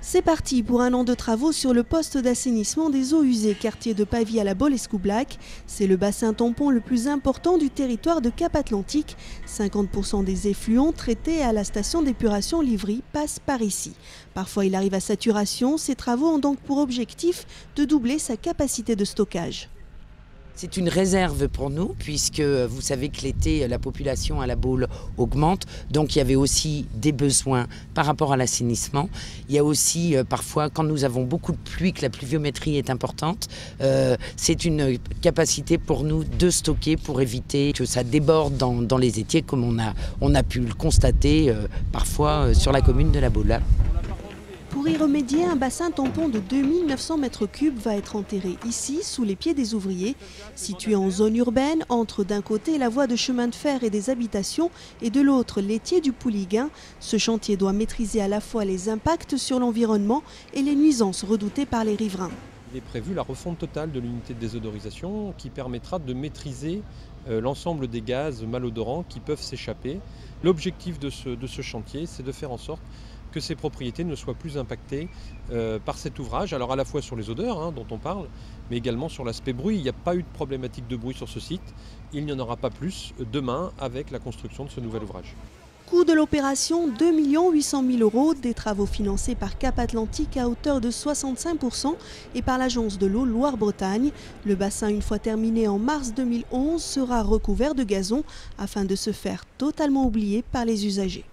C'est parti pour un an de travaux sur le poste d'assainissement des eaux usées, quartier de Pavie à la Baule-Escoublac. C'est le bassin tampon le plus important du territoire de Cap-Atlantique. 50% des effluents traités à la station d'épuration Livry passent par ici. Parfois il arrive à saturation. Ces travaux ont donc pour objectif de doubler sa capacité de stockage. C'est une réserve pour nous puisque vous savez que l'été, la population à la Baule augmente. Donc il y avait aussi des besoins par rapport à l'assainissement. Il y a aussi parfois quand nous avons beaucoup de pluie, que la pluviométrie est importante, c'est une capacité pour nous de stocker pour éviter que ça déborde dans les étiers comme on a pu le constater parfois sur la commune de la Baule. Pour y remédier, un bassin tampon de 2900 m3 va être enterré ici, sous les pieds des ouvriers. Situé en zone urbaine, entre d'un côté la voie de chemin de fer et des habitations et de l'autre l'étier du Pouliguen, ce chantier doit maîtriser à la fois les impacts sur l'environnement et les nuisances redoutées par les riverains. Il est prévu la refonte totale de l'unité de désodorisation qui permettra de maîtriser l'ensemble des gaz malodorants qui peuvent s'échapper. L'objectif de ce chantier, c'est de faire en sorte que ces propriétés ne soient plus impactées par cet ouvrage, alors à la fois sur les odeurs dont on parle, mais également sur l'aspect bruit. Il n'y a pas eu de problématique de bruit sur ce site, il n'y en aura pas plus demain avec la construction de ce nouvel ouvrage. Coût de l'opération 2 800 000 €, des travaux financés par Cap-Atlantique à hauteur de 65% et par l'agence de l'eau Loire-Bretagne. Le bassin, une fois terminé en mars 2011, sera recouvert de gazon afin de se faire totalement oublier par les usagers.